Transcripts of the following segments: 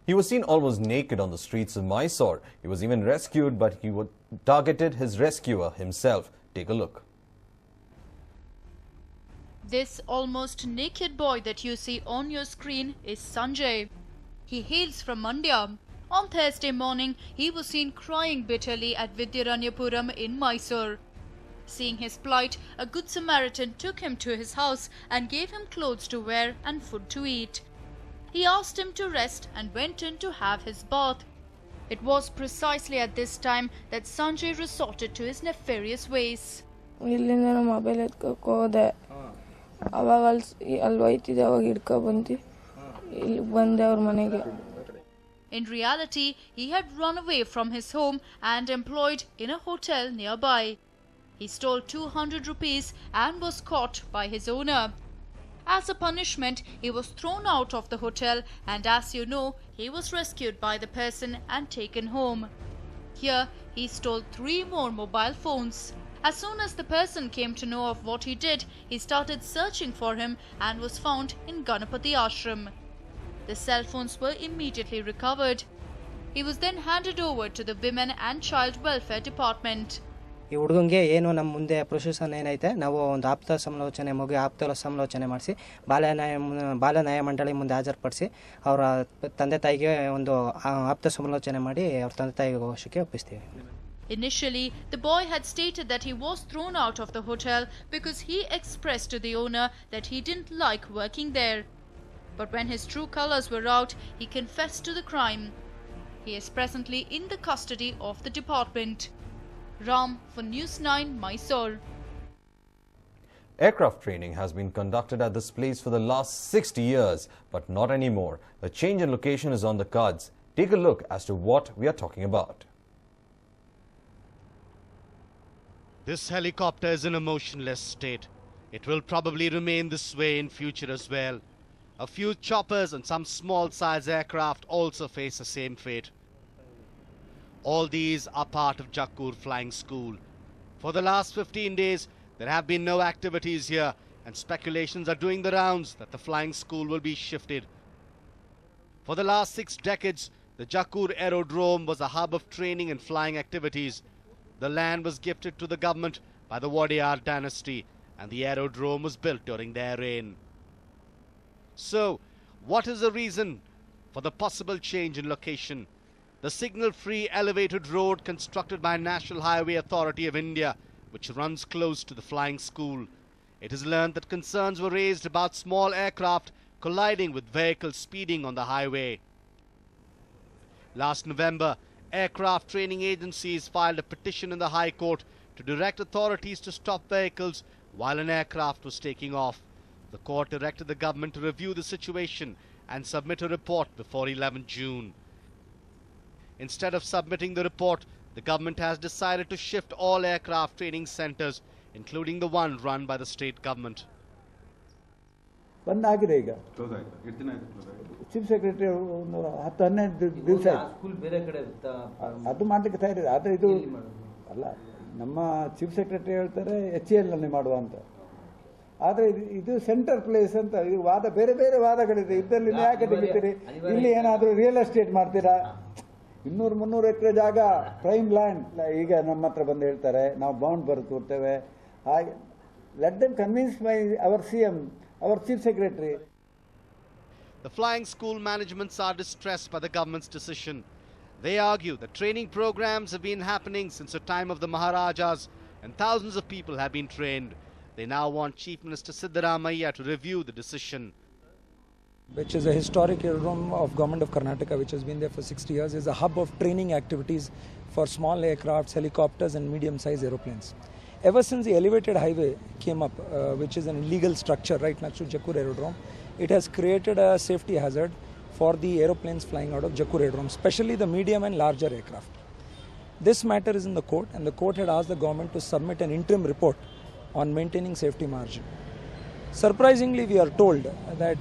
He was seen almost naked on the streets of Mysore. He was even rescued, but he targeted his rescuer himself. Take a look. This almost naked boy that you see on your screen is Sanjay. He hails from Mandya. On Thursday morning, he was seen crying bitterly at Vidyaranyapuram in Mysore. Seeing his plight, a good Samaritan took him to his house and gave him clothes to wear and food to eat. He asked him to rest and went in to have his bath. It was precisely at this time that Sanjay resorted to his nefarious ways. In reality, he had run away from his home and employed in a hotel nearby. He stole 200 rupees and was caught by his owner. As a punishment, he was thrown out of the hotel, and as you know, he was rescued by the person and taken home. Here, he stole 3 more mobile phones. As soon as the person came to know of what he did, he started searching for him and was found in Ganapati Ashram. The cell phones were immediately recovered. He was then handed over to the Women and Child Welfare Department. ಈ ಹುಡುಗಂಗೆ ಏನು ನಮ್ಮ ಮುಂದೆ procession ಏನೈತೆ ನಾವು ಒಂದು ಆಪ್ತ ಸಮಾಲೋಚನೆ ಆಪ್ತ ಸಮಾಲೋಚನೆ ಮಾಡಿಸಿ ಬಾಲ ನ್ಯಾಯ ಮಂಡಳಿ ಮುಂದೆ ಹಾಜರುಪಡಿಸಿ ಅವರ ತಂದೆ ತಾಯಿಗೆ ಒಂದು ಆಪ್ತ ಸಮಾಲೋಚನೆ ಮಾಡಿ ಅವರ ತಂದೆ ತಾಯಿಗೆ ವಶಕ್ಕೆ ಒಪ್ಪಿಸ್ತೀವಿ. Initially, the boy had stated that he was thrown out of the hotel because he expressed to the owner that he didn't like working there. But when his true colors were out, he confessed to the crime. He is presently in the custody of the department. Ram for News9, Mysore. Aircraft training has been conducted at this place for the last 60 years, but not anymore. A change in location is on the cards. Take a look as to what we are talking about. This helicopter is in a motionless state. It will probably remain this way in future as well. A few choppers and some small-size aircraft also face the same fate. All these are part of Jakkur Flying School. For the last 15 days, there have been no activities here, and speculations are doing the rounds that the flying school will be shifted. For the last 6 decades, the Jakkur Aerodrome was a hub of training and flying activities. The land was gifted to the government by the Wadiyar dynasty, and the aerodrome was built during their reign. So, what is the reason for the possible change in location? The signal-free elevated road constructed by National Highway Authority of India, which runs close to the flying school. It is learned that concerns were raised about small aircraft colliding with vehicles speeding on the highway. Last November, aircraft training agencies filed a petition in the High Court to direct authorities to stop vehicles while an aircraft was taking off. The court directed the government to review the situation and submit a report before 11 June. Instead of submitting the report, the government has decided to shift all aircraft training centers, including the one run by the state government. Chief Secretary ದಿವಸ ಅದು ಮಾಡಲಿಕ್ಕೆ ತಯಾರಿದೆ. ಆದರೆ ಇದು ಅಲ್ಲ, ನಮ್ಮ chief secretary ಹೇಳ್ತಾರೆ HAL ನಲ್ಲಿ ಮಾಡುವ ಅಂತ. ಆದರೆ ಇದು ಸೆಂಟರ್ ಪ್ಲೇಸ್ ಅಂತ ವಾದ, ಬೇರೆ ಬೇರೆ ವಾದಗಳಿದೆ. ಇದರಲ್ಲಿ ಯಾಕೆ ತೆಗಿತೀರಿ? ಇಲ್ಲಿ ಏನಾದರೂ ರಿಯಲ್ ಎಸ್ಟೇಟ್ ಮಾಡ್ತೀರಾ? 200-300 ಎಕರೆ ಜಾಗ ಪ್ರೈಮ್ ಲ್ಯಾಂಡ್ ಈಗ ನಮ್ಮ ಹತ್ರ ಬಂದು ಹೇಳ್ತಾರೆ ನಾವು ಬಾಂಡ್ ಬರ್ಕೊಡ್ತೇವೆ. ಹಾಗೆ let them convince by our CM, our Chief Secretary. The flying school managements are distressed by the government's decision. They argue that training programs have been happening since the time of the Maharajas and thousands of people have been trained. They now want Chief Minister Siddaramaiah to review the decision. Which is a historic aerodrome of Government of Karnataka, which has been there for 60 years, is a hub of training activities for small aircrafts, helicopters and medium-sized aeroplanes. Ever since the elevated highway came up, which is an illegal structure right next to Jakkur Aerodrome, it has created a safety hazard for the aeroplanes flying out of Jakkur Aerodrome, especially the medium and larger aircraft. This matter is in the court, and the court had asked the government to submit an interim report on maintaining safety margin. Surprisingly, we are told that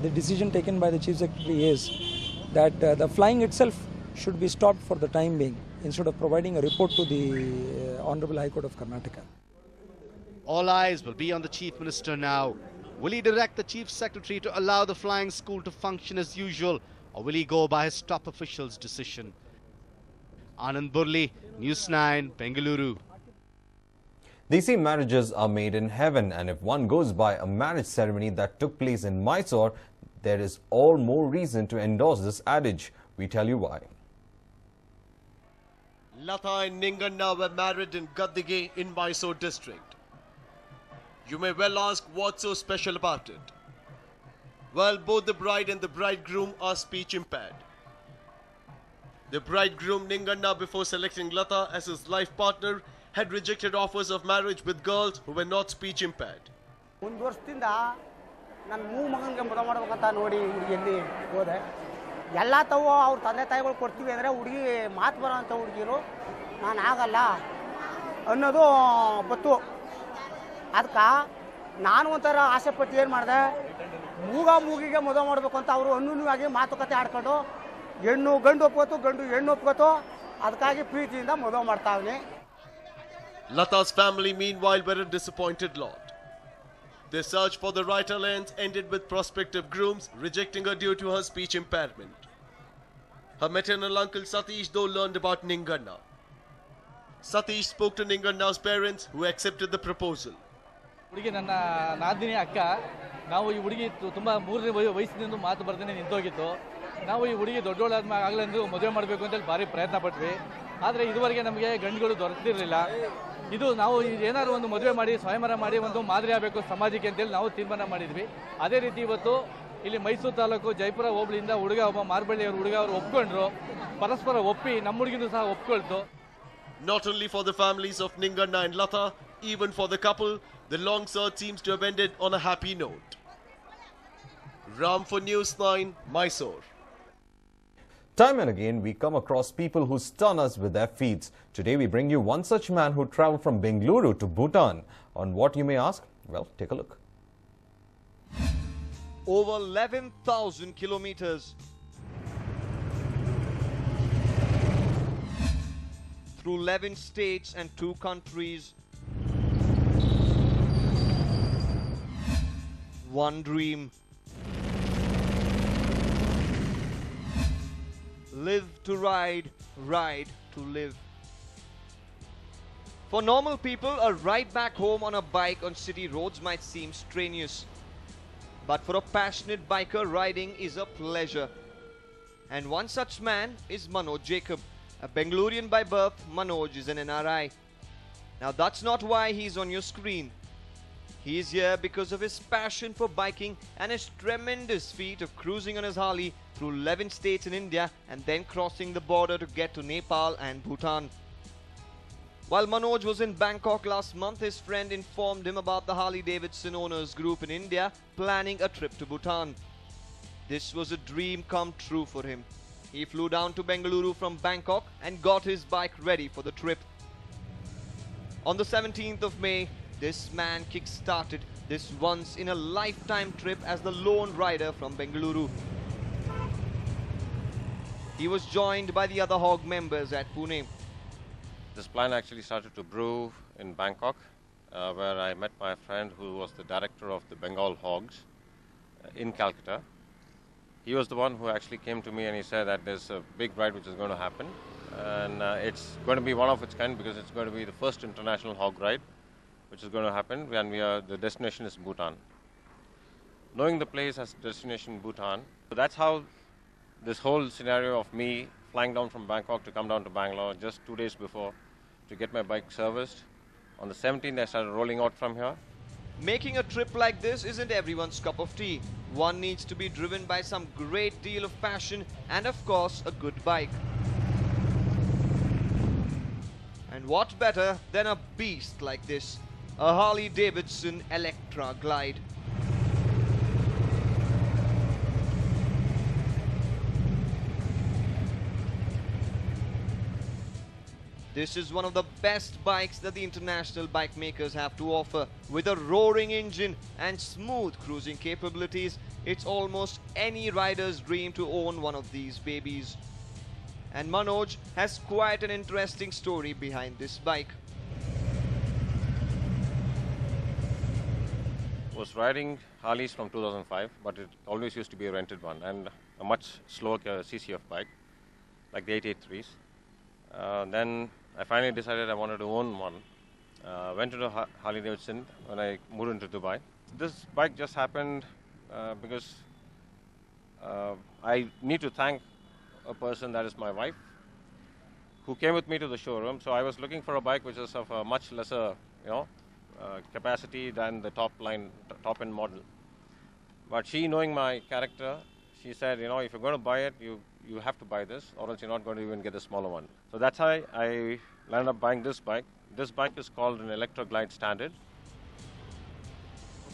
the decision taken by the Chief Secretary is that the flying itself should be stopped for the time being, instead of providing a report to the Honorable High Court of Karnataka. All eyes will be on the Chief Minister now. Will he direct the Chief Secretary to allow the flying school to function as usual, or will he go by his top official's decision? Anand Burli, News9, Bengaluru. They say marriages are made in heaven, and if one goes by a marriage ceremony that took place in Mysore, there is all more reason to endorse this adage. We tell you why. Lata and Ninganna were married in Gaddigi in Mysore district. You may well ask what's so special about it. Well, both the bride and the bridegroom are speech impaired. The bridegroom Ninganna, before selecting Lata as his life partner, had rejected offers of marriage with girls who were not speech impaired. ಒಂದು ವರ್ಷದಿಂದ ನನ್ನ ಮಗನಿಗೆ ಮದುವೆ ಮಾಡಬೇಕಂತ ನೋಡಿ ಹುಡುಗಿಯಲ್ಲಿ ಹೋದೆ ಎಲ್ಲ ತಾವು ಅವ್ರ ತಂದೆ ತಾಯಿಗಳು ಕೊಡ್ತೀವಿ ಅಂದರೆ ಹುಡುಗಿ ಮಾತು ಬರೋಂಥ ಹುಡುಗಿರು ನಾನು ಆಗಲ್ಲ ಅನ್ನೋದು ಬತ್ತು ಅದಕ್ಕೆ ನಾನು ಒಂಥರ ಆಸೆ ಪಟ್ಟು ಏನು ಮಾಡಿದೆ ಮೂಗಿಗೆ ಮದುವೆ ಮಾಡಬೇಕು ಅಂತ ಅವರು ಅನ್ಯೂನ್ಯವಾಗಿ ಮಾತುಕತೆ ಆಡ್ಕೊಂಡು ಹೆಣ್ಣು ಗಂಡು ಒಪ್ಕೋತು ಗಂಡು ಹೆಣ್ಣು ಒಪ್ಕೋತು ಅದಕ್ಕಾಗಿ ಪ್ರೀತಿಯಿಂದ ಮದುವೆ ಮಾಡ್ತಾವ್ನಿ. Lata's family meanwhile were a disappointed lot. Their search for the right alliance ended with prospective grooms rejecting her due to her speech impairment. Her maternal uncle Satish though learned about Ninganna. Satish spoke to Ninganna's parents who accepted the proposal. ಹುಡುಗಿ ನನ್ನ ನಾದಿನಿ ಅಕ್ಕ ನಾವು ಈ ಹುಡುಗಿ ತುಂಬ ಮೂರನೇ ವಯಸ್ಸಿನಿಂದ ಮಾತು ಬರ್ದೇನೆ ನಿಂತೋಗಿತ್ತು. ನಾವು ಈ ಹುಡುಗಿ ದೊಡ್ಡೋಳಾದ ಆಗಲೆಂದು ಮದುವೆ ಮಾಡಬೇಕು ಅಂತೇಳಿ ಭಾರಿ ಪ್ರಯತ್ನ ಪಟ್ವಿ. ಆದರೆ ಇದುವರೆಗೆ ನಮಗೆ ಗಂಡುಗಳು ದೊರೆತಿರಲಿಲ್ಲ. ಇದು ನಾವು ಏನಾದರೂ ಒಂದು ಮದುವೆ ಮಾಡಿ ಸ್ವಯಂವರ ಮಾಡಿ ಒಂದು ಮಾದರಿ ಆಗಬೇಕು ಸಮಾಜಕ್ಕೆ ಅಂತೇಳಿ ನಾವು ತೀರ್ಮಾನ ಮಾಡಿದ್ವಿ. ಅದೇ ರೀತಿ ಇವತ್ತು ಇಲ್ಲಿ ಮೈಸೂರು ತಾಲೂಕು ಜೈಪುರ ಹೋಬಳಿಯಿಂದ ಹುಡುಗ ಒಬ್ಬ ಮಾರ್ಬಳ್ಳಿಯವರು ಹುಡುಗ ಅವರು ಒಪ್ಕೊಂಡ್ರು. ಪರಸ್ಪರ ಒಪ್ಪಿ ನಮ್ಮ ಹುಡುಗಿನೂ ಸಹ ಒಪ್ಕೊಳ್ತು. Not only for the families of Ninganna and Lata, even for the couple, the long search seems to have ended on a happy note. Ram for News9, Mysore. Time and again, we come across people who stun us with their feats. Today, we bring you one such man who traveled from Bengaluru to Bhutan. On what, you may ask? Well, take a look. Over 11,000 kilometers. Through 11 states and 2 countries. One dream. Live to ride, ride to live. For normal people, a ride back home on a bike on city roads might seem strenuous. But for a passionate biker, riding is a pleasure. And one such man is Manoj Jacob. A Bengalurian by birth, Manoj is an NRI. Now that's not why he's on your screen. He is here because of his passion for biking and his tremendous feat of cruising on his Harley through 11 states in India and then crossing the border to get to Nepal and Bhutan. While Manoj was in Bangkok last month, his friend informed him about the Harley-Davidson owners group in India planning a trip to Bhutan. This was a dream come true for him. He flew down to Bengaluru from Bangkok and got his bike ready for the trip. On the 17th of May, this man kick-started this once-in-a-lifetime trip as the lone rider from Bengaluru. He was joined by the other Hog members at Pune. This plan actually started to brew in Bangkok, where I met my friend who was the director of the Bengal Hogs in Calcutta. He was the one who actually came to me and he said that there's a big ride which is going to happen, and it's going to be one of its kind because it's going to be the first international hog ride which is going to happen, and the destination is Bhutan. Knowing the place as destination Bhutan, so that's how this whole scenario of me flying down from Bangkok to come down to Bangalore just 2 days before to get my bike serviced. On the 17th, I started rolling out from here. Making a trip like this isn't everyone's cup of tea. One needs to be driven by some great deal of passion and, of course, a good bike. And what better than a beast like this, a Harley-Davidson Electra Glide. This is one of the best bikes that the international bike makers have to offer. With a roaring engine and smooth cruising capabilities, it's almost any rider's dream to own one of these babies. And Manoj has quite an interesting story behind this bike. Was riding Harleys from 2005, but it always used to be a rented one. And a much slower CCF bike, like the 883s. Then I finally decided I wanted to own one. Went to the Harley Davidson when I moved into Dubai. This bike just happened because I need to thank a person that is my wife, who came with me to the showroom. So I was looking for a bike which is of a much lesser, capacity than the top-end model. But she, knowing my character, she said, if you're going to buy it, you have to buy this, or else you're not going to even get the smaller one. So that's how I landed up buying this bike. This bike is called an Electro Glide Standard.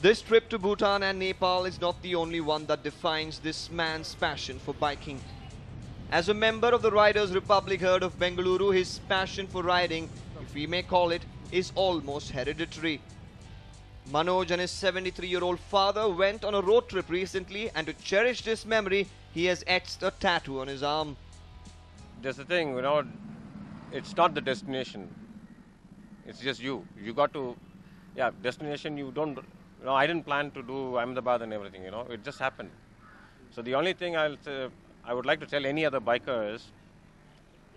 This trip to Bhutan and Nepal is not the only one that defines this man's passion for biking. As a member of the Riders Republic herd of Bengaluru, his passion for riding, if we may call it, is almost hereditary. Manoj and his 73-year-old father went on a road trip recently, and to cherish this memory, he has etched a tattoo on his arm. There's the thing, it's not the destination. It's just you. You got to, destination you don't, I didn't plan to do Ahmedabad and everything, it just happened. So the only thing I would like to tell any other biker is,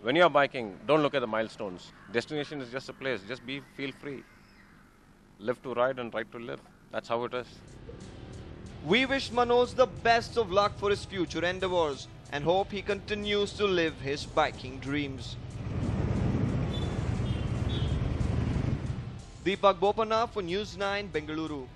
when you're biking, don't look at the milestones. Destination is just a place. Just feel free. Live to ride and ride to live. That's how it is. We wish Manoj the best of luck for his future endeavors and hope he continues to live his biking dreams. Deepak Bopanna for News 9, Bengaluru.